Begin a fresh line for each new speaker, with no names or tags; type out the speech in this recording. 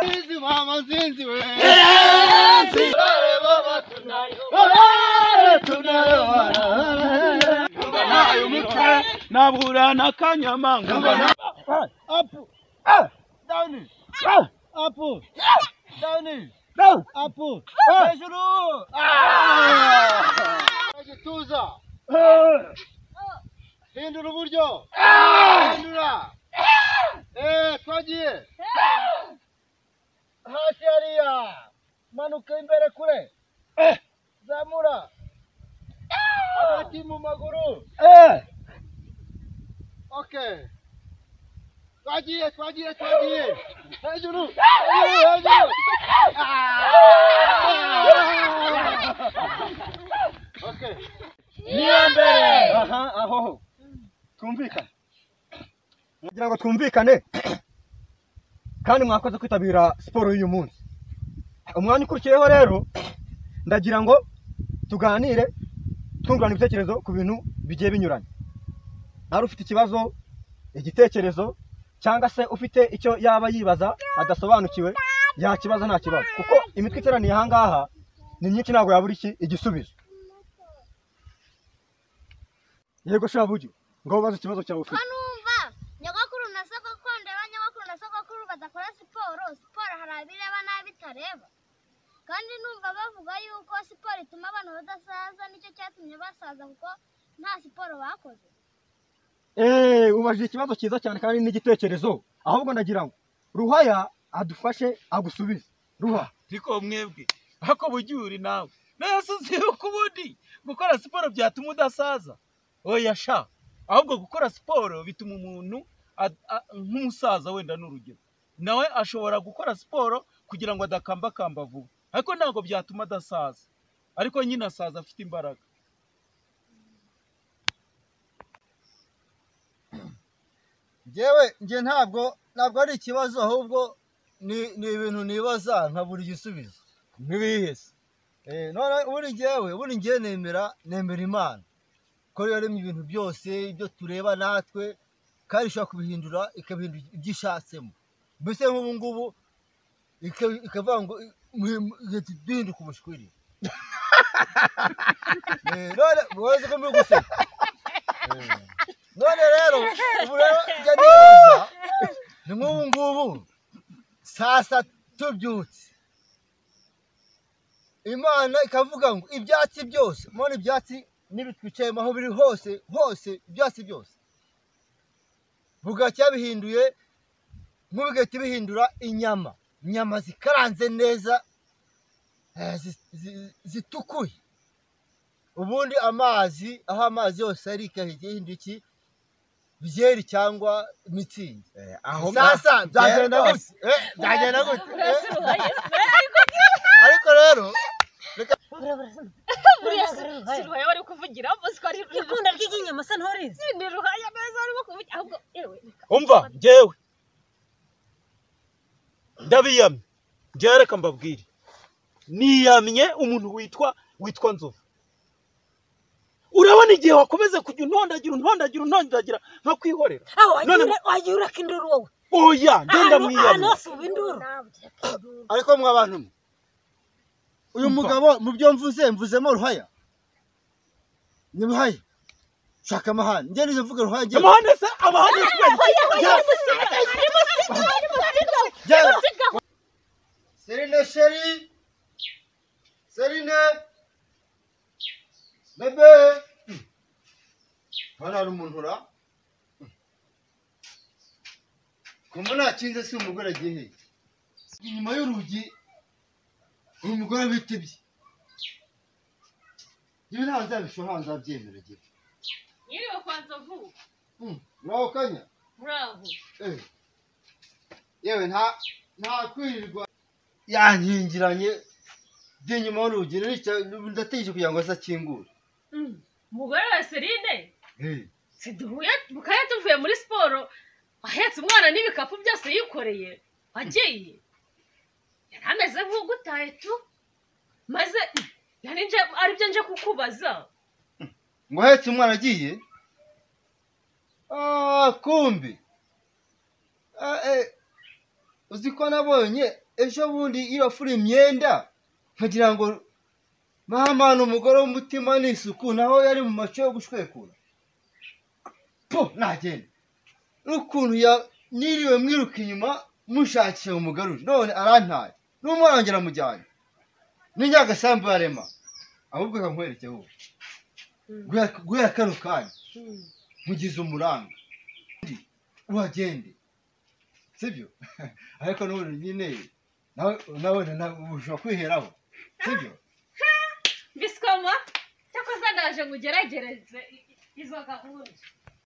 Zinzi mama zinzi we.
Nabura na kanyamanga.
Apu. Down. Apu. Down. Apu. Hejuru. Agituza. Hindura uburyo. Hindura. Twagiye. Hasi hariya. Manuka imbere kure. Zamura. Hagati mu maguru. Okay. Twagiye. Hejuru. Okay.
Niambere.
Aho. Twumvikane. Ngira ngo twumvikane. Kandi mwakoze kwitabira siporo y'uyu munsi. Umwanya ukurikiyeho rero ndagira ngo tuganire twungurana ibitekerezo ku bintu bigiye binyuranye. Nari ufite ikibazo, igitekerezo cyangwa se ufite icyo yaba yibaza adasobanukiwe yakibaza nta kibazo kuko imitwe iteraniye aha ngaha ni myinshi ntabwo yabura igisubizo. Yego shabuju ngo ubaze ikibazo cyawe ufite.
Kanumva nyagakuru na sogokuru ndeba nyagakuru na sogokuru badakora siporo hari abireba n'abitareba kandi numva bavuga yuko siporo ituma abantu badasaza nicyo cyatumye basaza kuko nta siporo bakoze.
Ubajije ikibazo cyiza cyane kandi n'igitekerezo ahubwo ndagira ngo Ruhaya adufashe agusubize. Ruha
Riko mwebwe hako bujyuri nawe nasuziye kubundi gukora siporo byatuma udasaza. Oya sha ahubwo gukora siporo bituma umuntu nk'umusaza wenda n'urugero nawe ashobora gukora siporo kugira ngo adakambakamba vuba ariko ntabwo byatuma adasaza ariko nyine asaza afite imbaraga.
Nge ntabwo ari ikibazo ahubwo ni ibintu nibaza nkabura igisubizo.
Ntibihese.
None uri ngewe nemera Imana ko yaremye ibintu byose ibyo tureba natwe kandi ishobora kubihindura ikabihindura ibyo ishatsemo. Mbese nk'ubu ngubu ikavuga ngo duhinduka ubushwiri. None mubaze ko muri guseka. None rero ubu rero njya nibaza ni nk'ubu ngubu sasa tubyutse Imana ikavuga ngo ibyatsi byose mubona ibyatsi n'ibitwicayemo aho biri hose ibyatsi byose bugacya bihinduye nk'ubigahita bihindura inyama zikaranze neza zitukuye ubundi amazi aho amazi yose ari ikahinduye iki byeri cyangwa mitsingi. Sasa byagenda gute ariko rero
Ruhaya bari kuvugira bose ari ikunda ry'inyama se ntorize ni Ruhaya neza ari kuvugira ahubwo ewe
Umva ngewe ndabiyamye ngewe reka mbabwire niyamye umuntu witwa Nzovu. Urabona igihe wakomeze kujya untondagira nka kwihorera
none wagiye urakindura wowe.
Oya ndenda mwiyamye
ariko mwabantu uyu mugabo mu byo mvuzemo Ruhaya ni Ruhaya shaka amahane nge nije mvuga Ruhaya nge
amahane se amahane
Serine bebe hano hari umuntu ura kumuna akinze si umugore agiye inyuma y'urugi uyu mugore bitibye ibi nta nzabishobora nzabyemera gihe
Nyiriwe kwa Nzovu.
Muraho kanya
Bravo.
Yewe nta kwirirwa yankingiranye by'inyuma y'urugi ndategereje kugira ngo azakingure.
Umugore wa Serine siduhuye bukaya tuvuye muri siporo ahetse umwana n'ibikapu byose yikoreye agiye yarameze nk'ugutaye tu maze yarinje aribyo nje kukubaza
ngo ahetse umwana agiye kumbi uzi ko nabonye ejo bundi iyo furi imyenda nkagira ngo mahamana umugore w'umutima n'isuku naho yari mu maco yo gushwekura po nagenda n'ukuntu niriwe mwiruka inyuma mushakisha umugaruje none arantaye n'umwana wanjye aramujyanye n'inyagasambu yarema ahubwo kankwereke wowe guhera kano kanya mugize umuranga uhagende sibyo ariko n'ubu nyine nawe ushobora kwiheraho sibyo
bisikoma cyakoze ndaje ngo ugeragereze izo gahunda